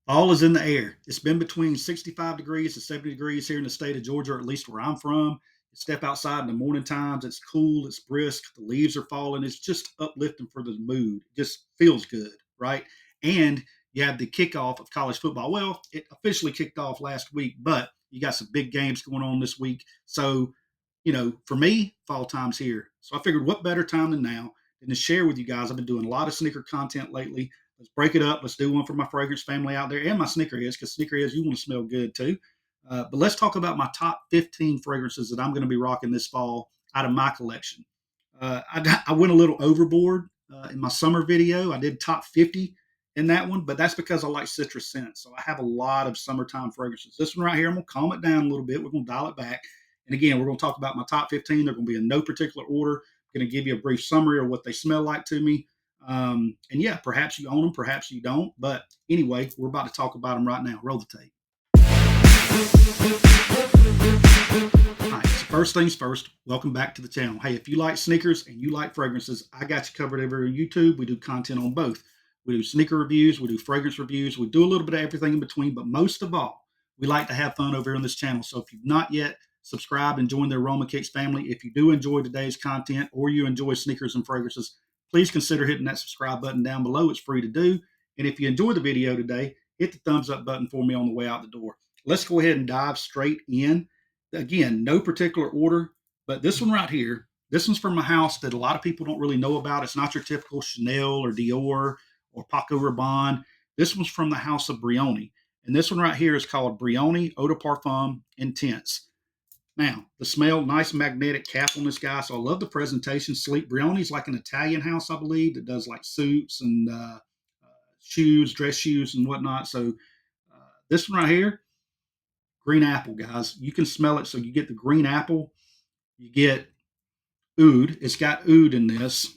Fall is in the air. It's been between 65 degrees to 70 degrees here in the state of Georgia, or at least where I'm from. You step outside in the morning times, it's cool, it's brisk, the leaves are falling. It's just uplifting for the mood. It just feels good, right? And you have the kickoff of college football. Well, it officially kicked off last week, but you got some big games going on this week. So, for me, fall time's here. So I figured what better time than now than to share with you guys. I've been doing a lot of sneaker content lately. Let's break it up. Let's do one for my fragrance family out there and my sneakerheads, because sneakerheads, you want to smell good too. But let's talk about my top 15 fragrances that I'm going to be rocking this fall out of my collection. I went a little overboard in my summer video. I did top 50 in that one, but that's because I like citrus scents. So I have a lot of summertime fragrances. This one right here, I'm going to calm it down a little bit. We're going to dial it back. And again, we're going to talk about my top 15. They're going to be in no particular order. I'm going to give you a brief summary of what they smell like to me. And yeah, perhaps you own them, perhaps you don't. But anyway, we're about to talk about them right now. Roll the tape. All right, so first things first, welcome back to the channel. Hey, if you like sneakers and you like fragrances, I got you covered over on YouTube. We do content on both. We do sneaker reviews, we do fragrance reviews, we do a little bit of everything in between, but most of all, we like to have fun over here on this channel. So if you've not yet subscribed and joined the Aroma Kicks family, if you do enjoy today's content or you enjoy sneakers and fragrances, please consider hitting that subscribe button down below. It's free to do. And if you enjoy the video today, hit the thumbs up button for me on the way out the door. Let's go ahead and dive straight in. Again, no particular order, but this one right here, this one's from a house that a lot of people don't really know about. It's not your typical Chanel or Dior or Paco Rabanne. This one's from the house of Brioni. And this one right here is called Brioni Eau de Parfum Intense. Now, the smell, nice magnetic cap on this guy. So I love the presentation. Sleek. Brioni's like an Italian house, I believe, that does like suits and shoes, dress shoes, and whatnot. So this one right here, green apple, guys. You can smell it. So you get the green apple, you get oud. It's got oud in this,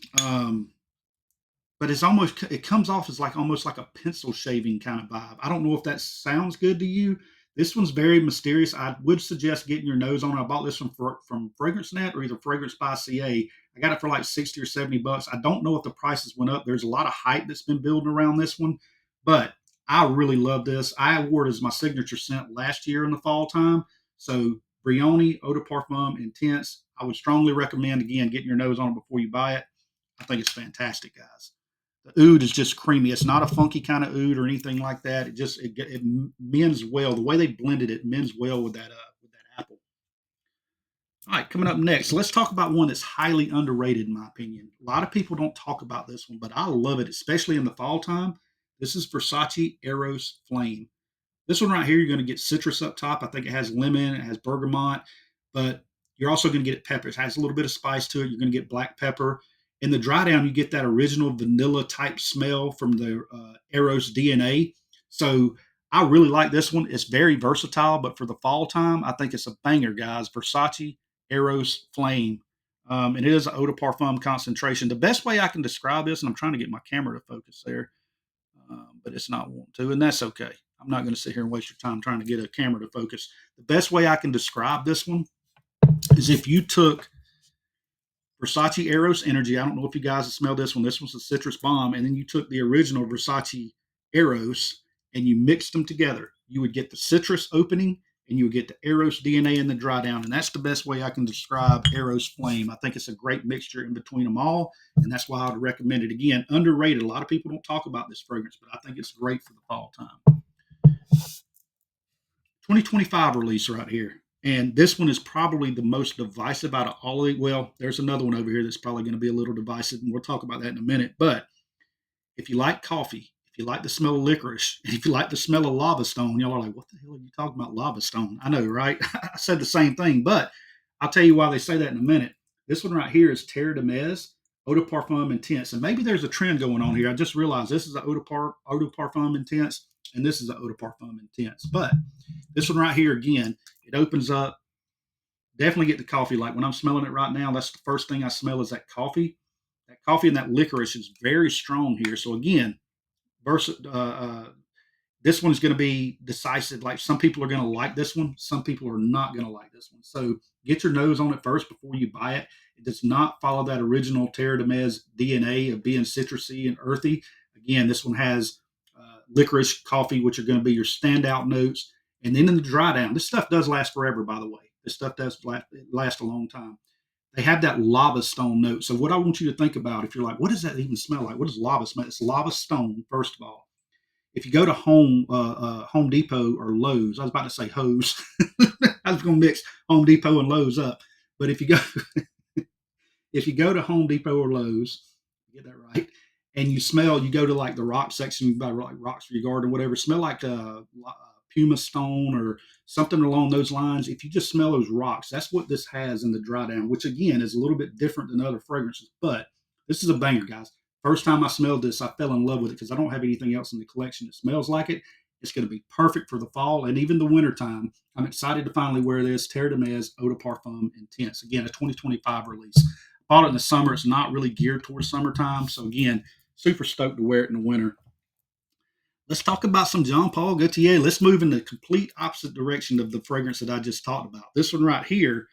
but it comes off as like almost like a pencil shaving kind of vibe. I don't know if that sounds good to you. This one's very mysterious. I would suggest getting your nose on it. I bought this one from Fragrance Net or either Fragrance by CA. I got it for like 60 or 70 bucks. I don't know if the prices went up. There's a lot of hype that's been building around this one, but I really love this. I wore it as my signature scent last year in the fall time. So Brioni Eau de Parfum Intense. I would strongly recommend, again, getting your nose on it before you buy it. I think it's fantastic, guys. The oud is just creamy. It's not a funky kind of oud or anything like that. It mends well. The way they blended it mends well with that apple. All right, coming up next, let's talk about one that's highly underrated in my opinion. A lot of people don't talk about this one, but I love it, especially in the fall time. This is Versace Eros Flame. This one right here, you're going to get citrus up top. I think it has lemon, it has bergamot, but you're also going to get pepper. It has a little bit of spice to it. You're going to get black pepper. In the dry down, you get that original vanilla type smell from the Eros DNA. So I really like this one. It's very versatile, but for the fall time, I think it's a banger, guys. Versace Eros Flame. And it is an eau de parfum concentration. The best way I can describe this, and I'm trying to get my camera to focus there, but it's not wanting to, and that's okay. I'm not going to sit here and waste your time trying to get a camera to focus. The best way I can describe this one is if you took Versace Eros Energy. I don't know if you guys have smelled this one. This one's a citrus bomb. And then you took the original Versace Eros and you mixed them together. You would get the citrus opening and you would get the Eros DNA in the dry down. And that's the best way I can describe Eros Flame. I think it's a great mixture in between them all. And that's why I would recommend it. Again, underrated. A lot of people don't talk about this fragrance, but I think it's great for the fall time. 2025 release right here. And this one is probably the most divisive out of all of it. Well, there's another one over here that's probably going to be a little divisive, and we'll talk about that in a minute. But if you like coffee, if you like the smell of licorice, and if you like the smell of lava stone, y'all are like, what the hell are you talking about, lava stone? I know, right? I said the same thing, but I'll tell you why they say that in a minute. This one right here is Terre de Mez Eau de Parfum Intense. And maybe there's a trend going on here. I just realized this is an Eau de Parfum Intense, and this is an Eau de Parfum Intense. But this one right here, again, it opens up. Definitely get the coffee. Like when I'm smelling it right now, that's the first thing I smell is that coffee. That coffee and that licorice is very strong here. So again, this one is going to be decisive. Like some people are going to like this one, some people are not going to like this one. So get your nose on it first before you buy it. It does not follow that original Terre de Mez DNA of being citrusy and earthy. Again, this one has licorice, coffee, which are going to be your standout notes. And then in the dry down, this stuff does last forever, by the way. This stuff does last a long time. They have that lava stone note. So what I want you to think about, if you're like, what does that even smell like? What does lava smell? It's lava stone, first of all. If you go to Home Depot or Lowe's, I was about to say hose. I was going to mix Home Depot and Lowe's up. But if you go to Home Depot or Lowe's, get that right, and you go to like the rock section, you buy like rocks for your garden, whatever, smell like Puma stone or something along those lines. If you just smell those rocks, that's what this has in the dry down, which again is a little bit different than other fragrances. But this is a banger, guys. First time I smelled this, I fell in love with it because I don't have anything else in the collection that smells like it. It's going to be perfect for the fall and even the winter time. I'm excited to finally wear this Terre de Mes Eau de Parfum Intense. Again, a 2025 release. Bought it in the summer. It's not really geared towards summertime. So again, super stoked to wear it in the winter. Let's talk about some Jean Paul Gaultier. Let's move in the complete opposite direction of the fragrance that I just talked about. This one right here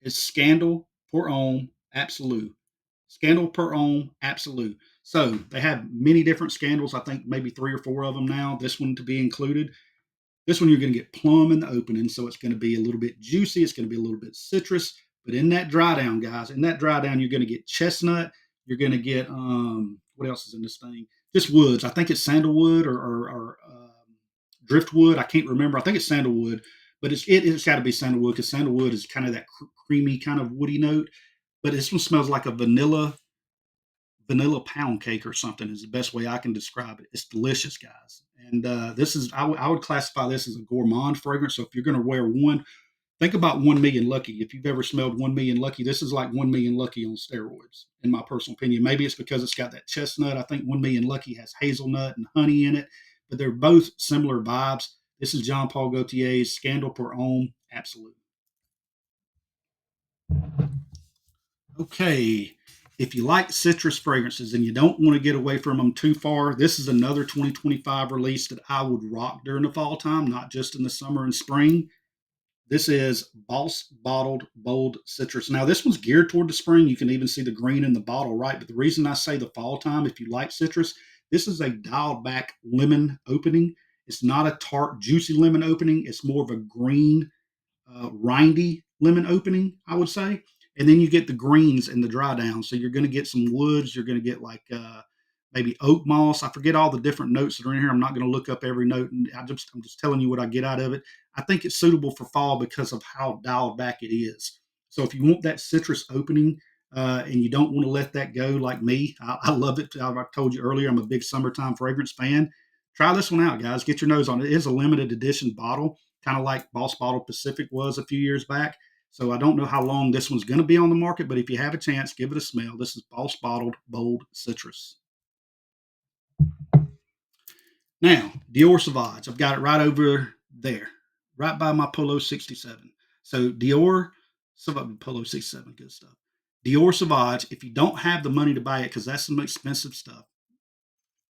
is Scandal Pour Homme Absolute. Scandal Pour Homme Absolute. So they have many different scandals. I think maybe 3 or 4 of them now. This one to be included. This one you're going to get plum in the opening, so it's going to be a little bit juicy. It's going to be a little bit citrus. But in that dry down, guys, in that dry down, you're going to get chestnut. You're going to get what else is in this thing? Just woods. I think it's sandalwood or driftwood. I can't remember. I think it's sandalwood, but it's got to be sandalwood because sandalwood is kind of that creamy kind of woody note. But this one smells like a vanilla pound cake or something is the best way I can describe it. It's delicious, guys. And this is I would classify this as a gourmand fragrance. So if you're going to wear one, think about 1 Million Lucky. If you've ever smelled 1 Million Lucky, this is like 1 Million Lucky on steroids, in my personal opinion. Maybe it's because it's got that chestnut. I think 1 Million Lucky has hazelnut and honey in it, but they're both similar vibes. This is Jean Paul Gaultier's Scandal Pour Homme Absolute. Okay. If you like citrus fragrances and you don't want to get away from them too far, this is another 2025 release that I would rock during the fall time, not just in the summer and spring. This is Boss Bottled Bold Citrus. Now, this one's geared toward the spring. You can even see the green in the bottle, right? But the reason I say the fall time, if you like citrus, this is a dialed back lemon opening. It's not a tart, juicy lemon opening. It's more of a green, rindy lemon opening, I would say. And then you get the greens in the dry down. So you're going to get some woods. You're going to get like maybe oak moss. I forget all the different notes that are in here. I'm not going to look up every note, and I'm just telling you what I get out of it. I think it's suitable for fall because of how dialed back it is. So if you want that citrus opening and you don't want to let that go like me, I love it. I told you earlier, I'm a big summertime fragrance fan. Try this one out, guys. Get your nose on it. It is a limited edition bottle, kind of like Boss Bottle Pacific was a few years back. So I don't know how long this one's going to be on the market, but if you have a chance, give it a smell. This is Boss Bottled Bold Citrus. Now, Dior Sauvage. I've got it right over there, right by my Polo 67. So Dior Sauvage, Polo 67, good stuff. Dior Sauvage, if you don't have the money to buy it, because that's some expensive stuff,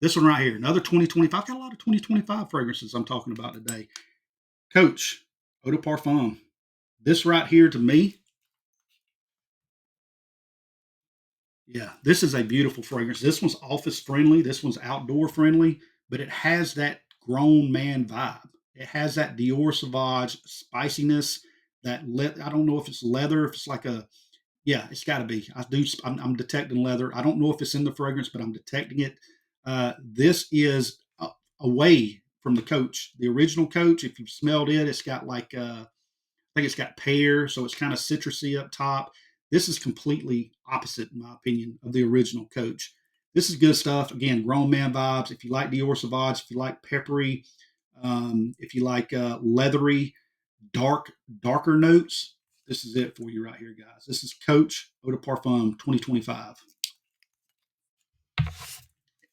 this one right here, another 2025. I've got a lot of 2025 fragrances I'm talking about today. Coach, Eau de Parfum. This right here to me, yeah, this is a beautiful fragrance. This one's office friendly. This one's outdoor friendly, but it has that grown man vibe. It has that Dior Sauvage spiciness. I don't know if it's leather, if it's like a yeah, it's got to be. I'm detecting leather. I don't know if it's in the fragrance, but I'm detecting it. This is away from the Coach, the original Coach. If you've smelled it, it's got like think it's got pear, so it's kind of citrusy up top. This is completely opposite, in my opinion, of the original Coach. This is good stuff. Again, grown man vibes. If you like Dior Sauvage, if you like peppery, if you like leathery, darker notes, this is it for you right here, guys. This is Coach Eau de Parfum 2025.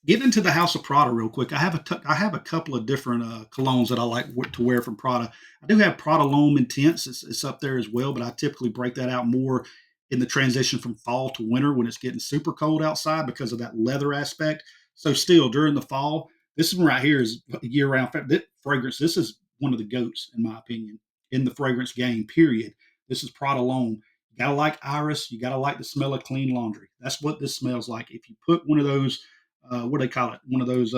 Get into the House of Prada real quick. I have a couple of different colognes that I like to wear from Prada. I do have Prada L'Homme Intense. It's up there as well, but I typically break that out more in the transition from fall to winter when it's getting super cold outside because of that leather aspect. So still during the fall, this one right here is year-round fragrance. This is one of the goats in my opinion in the fragrance game. Period. This is Prada L'Homme. You gotta like Iris. You gotta like the smell of clean laundry. That's what this smells like. If you put one of those what do they call it? One of those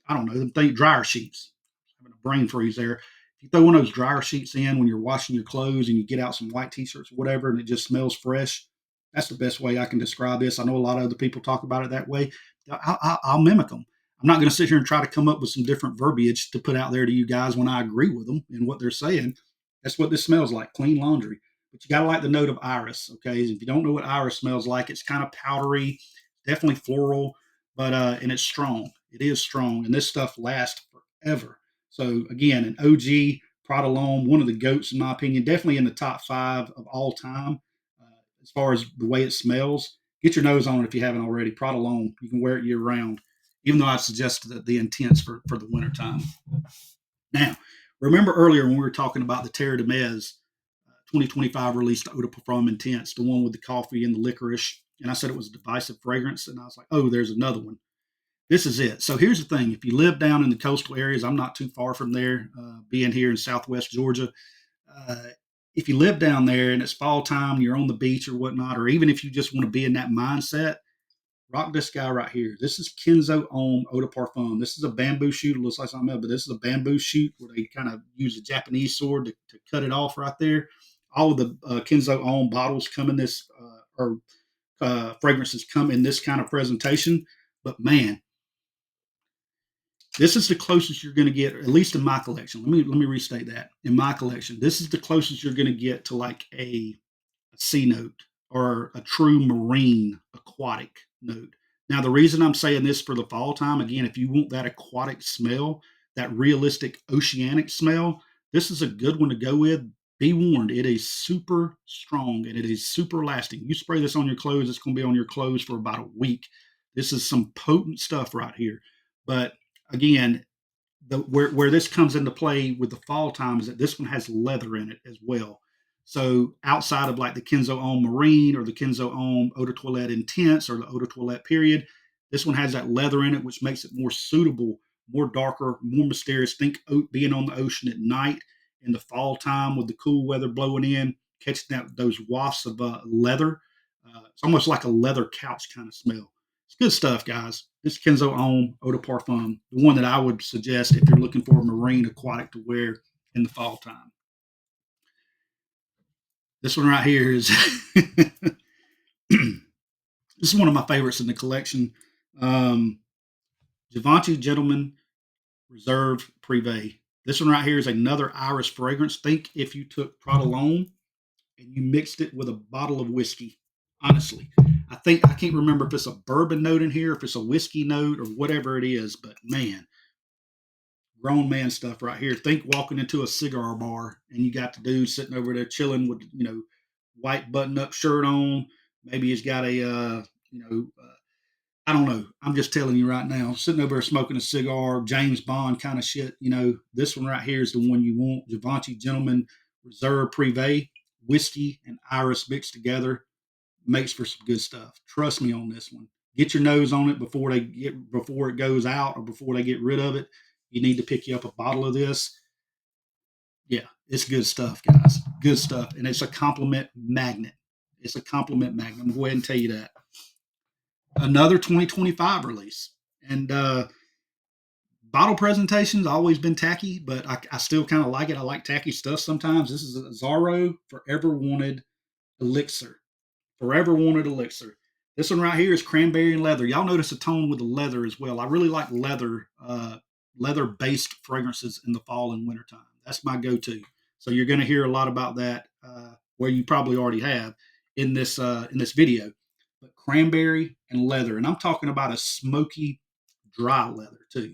I don't know, them think dryer sheets. Having a brain freeze there. If you throw one of those dryer sheets in when you're washing your clothes and you get out some white t-shirts or whatever, and it just smells fresh, that's the best way I can describe this. I know a lot of other people talk about it that way. I'll mimic them. I'm not going to sit here and try to come up with some different verbiage to put out there to you guys when I agree with them and what they're saying. That's what this smells like, clean laundry. But you got to like the note of iris, okay? If you don't know what iris smells like, it's kind of powdery, definitely floral, but and it's strong. It is strong, and this stuff lasts forever. So again, an OG Prodalome, one of the goats in my opinion, definitely in the top 5 of all time as far as the way it smells. Get your nose on it if you haven't already. Prodalome, you can wear it year round, even though I suggest the intense for the wintertime. Now, remember earlier when we were talking about the Terre de Mes 2025 released Eau de Parfum Intense, the one with the coffee and the licorice, and I said it was a divisive fragrance, and I was like, oh, there's another one. This is it. So here's the thing: if you live down in the coastal areas, I'm not too far from there. Being here in Southwest Georgia, uh, if you live down there and it's fall time, you're on the beach or whatnot, or even if you just want to be in that mindset, rock this guy right here. This is Kenzo Om Eau de Parfum. This is a bamboo shoot. It looks like something else, but this is a bamboo shoot where they kind of use a Japanese sword to cut it off right there. All of the Kenzo Om bottles come in this, or fragrances come in this kind of presentation. But man, this is the closest you're going to get, at least in my collection. Let me restate that. In my collection, this is the closest you're going to get to like a sea note or a true marine aquatic note. Now, the reason I'm saying this for the fall time, again, if you want that aquatic smell, that realistic oceanic smell, this is a good one to go with. Be warned, it is super strong and it is super lasting. You spray this on your clothes, it's going to be on your clothes for about a week. This is some potent stuff right here. But again, where this comes into play with the fall time is that this one has leather in it as well. So outside of like the Kenzo Homme Marine or the Kenzo Homme Eau de Toilette Intense or the Eau de Toilette Period, this one has that leather in it, which makes it more suitable, more darker, more mysterious. Think being on the ocean at night in the fall time with the cool weather blowing in, catching those wafts of leather. It's almost like a leather couch kind of smell. It's good stuff, guys. This Kenzo Homme Eau de Parfum, the one that I would suggest if you're looking for a marine aquatic to wear in the fall time. This one right here is this is one of my favorites in the collection. Um, Givenchy Gentleman Reserve Privé. This one right here is another Irish fragrance. Think if you took Prodalone and you mixed it with a bottle of whiskey. Honestly, I can't remember if it's a bourbon note in here, if it's a whiskey note, or whatever it is. But man, grown man stuff right here. Think walking into a cigar bar and you got the dude sitting over there chilling with white button up shirt on. Maybe he's got a I don't know. I'm just telling you right now, sitting over there smoking a cigar, James Bond kind of shit. This one right here is the one you want. Givenchy Gentleman Reserve Privé, whiskey and iris mixed together makes for some good stuff. Trust me on this one. Get your nose on it before it goes out or before they get rid of it. You need to pick you up a bottle of this. Yeah, it's good stuff, guys. Good stuff, and it's a compliment magnet. It's a compliment magnet. I'm going to go ahead and tell you that. Another 2025 release, and bottle presentations always been tacky, but I still kind of like it. I like tacky stuff sometimes. This is a Zorro Forever Wanted Elixir. Forever Wanted Elixir. This one right here is cranberry and leather. Y'all notice a tone with the leather as well. I really like leather based fragrances in the fall and winter time. That's my go to. So you're going to hear a lot about that, where you probably already have in this video. But cranberry and leather, and I'm talking about a smoky dry leather too.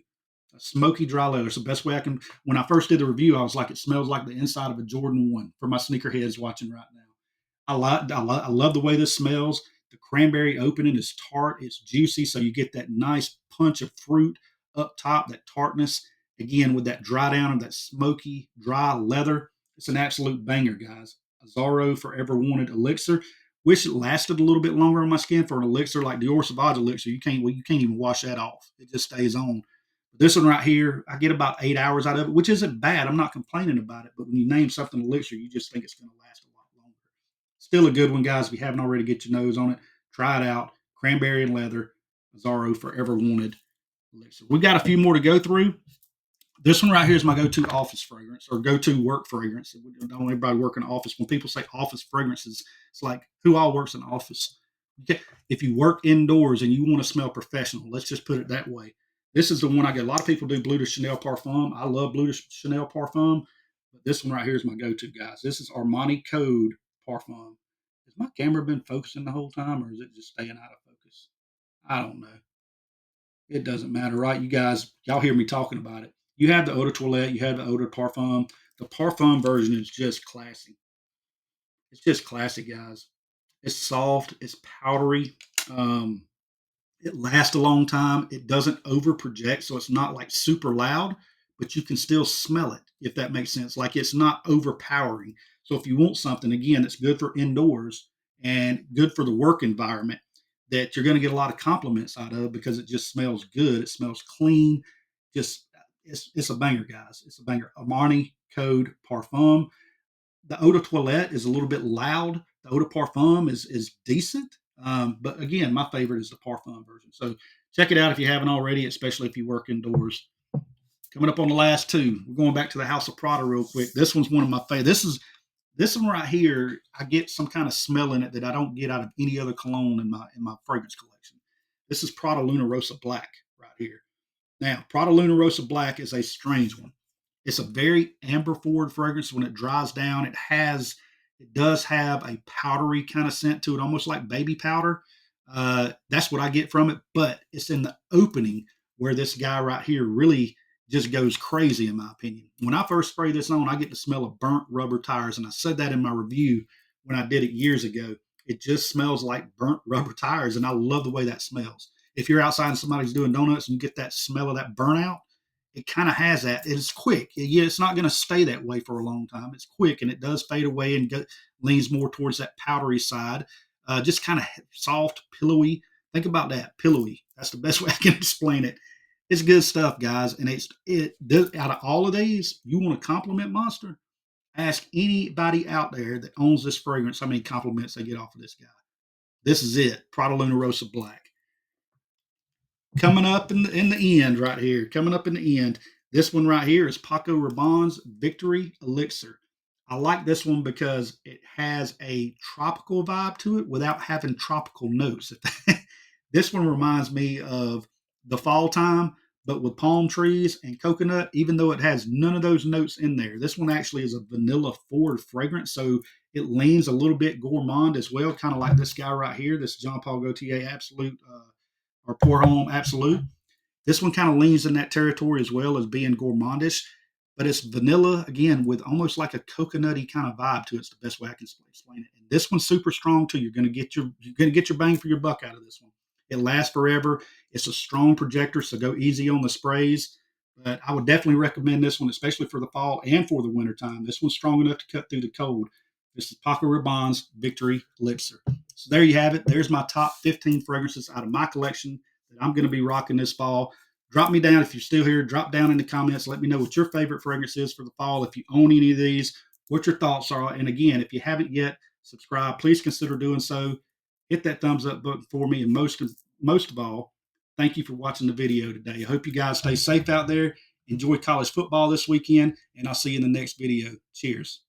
A smoky dry leather. It's the best way I can. When I first did the review, I was like, it smells like the inside of a Jordan 1 for my sneakerheads watching right now. I love the way this smells. The cranberry opening is tart, it's juicy, so you get that nice punch of fruit up top, that tartness. Again, with that dry down of that smoky, dry leather. It's an absolute banger, guys. Zorro Forever Wanted Elixir. Wish it lasted a little bit longer on my skin for an elixir like Dior Sauvage Elixir. You can't even wash that off. It just stays on. This one right here, I get about 8 hours out of it, which isn't bad. I'm not complaining about it. But when you name something elixir, you just think it's going to last a lot longer. Still a good one, guys. If you haven't already, get your nose on it. Try it out. Cranberry and leather, Zorro Forever Wanted Elixir. We've got a few more to go through. This one right here is my go-to office fragrance or go-to work fragrance. I don't want everybody work in an office. When people say office fragrances, it's like who all works in office? Okay. If you work indoors and you want to smell professional, let's just put it that way. This is the one I get. A lot of people do Bleu de Chanel Parfum. I love Bleu de Chanel Parfum, but this one right here is my go-to, guys. This is Armani Code Parfum. Has my camera been focusing the whole time, or is it just staying out of focus? I don't know. It doesn't matter, right? You guys, y'all hear me talking about it. You have the eau de toilette, you have the eau de parfum. The parfum version is just classy. It's just classy, guys. It's soft, it's powdery. Um, it lasts a long time. It doesn't over project, so it's not like super loud, but you can still smell it, if that makes sense. Like it's not overpowering. So if you want something, again, that's good for indoors and good for the work environment, that you're going to get a lot of compliments out of because it just smells good. It smells clean. Just it's a banger, guys. It's a banger. Armani Code Parfum. The eau de toilette is a little bit loud. The eau de parfum is decent. But again, my favorite is the parfum version. So check it out if you haven't already, especially if you work indoors. Coming up on the last two, we're going back to the House of Prada real quick. This one's one of my favorites. This one right here. I get some kind of smell in it that I don't get out of any other cologne in my fragrance collection. This is Prada Luna Rosa Black right here. Now, Prada Luna Rosa Black is a strange one. It's a very amber forward fragrance. When it dries down, it does have a powdery kind of scent to it, almost like baby powder. That's what I get from it. But it's in the opening where this guy right here really just goes crazy, in my opinion. When I first spray this on, I get the smell of burnt rubber tires, and I said that in my review when I did it years ago. It just smells like burnt rubber tires, and I love the way that smells. If you're outside and somebody's doing donuts and you get that smell of that burnout, it kind of has that. It's quick. Yeah, it's not going to stay that way for a long time. It's quick and it does fade away and leans more towards that powdery side. Just kind of soft, pillowy. Think about that, pillowy. That's the best way I can explain it. It's good stuff, guys. And out of all of these, you want to compliment Monster? Ask anybody out there that owns this fragrance how many compliments they get off of this guy. This is it, Prada Luna Rosa Black. Coming up in the end right here, coming up in the end, this one right here is Paco Rabanne's Victory Elixir. I like this one because it has a tropical vibe to it without having tropical notes. This one reminds me of the fall time, but with palm trees and coconut, even though it has none of those notes in there. This one actually is a vanilla forward fragrance, so it leans a little bit gourmand as well, kind of like this guy right here, this Jean Paul Gaultier Absolute or Pour Homme Absolute. This one kind of leans in that territory as well as being gourmandish, but it's vanilla again with almost like a coconutty kind of vibe to it. It's the best way I can explain it. And this one's super strong too. You're gonna get your bang for your buck out of this one. It lasts forever. It's a strong projector, so go easy on the sprays. But I would definitely recommend this one, especially for the fall and for the winter time. This one's strong enough to cut through the cold. This is Paco Rabanne's Victory Elixir. So there you have it. There's my top 15 fragrances out of my collection that I'm going to be rocking this fall. Drop me down if you're still here. Drop down in the comments. Let me know what your favorite fragrance is for the fall. If you own any of these, what your thoughts are. And again, if you haven't yet subscribed, please consider doing so. Hit that thumbs up button for me. And most of all, thank you for watching the video today. I hope you guys stay safe out there. Enjoy college football this weekend, and I'll see you in the next video. Cheers.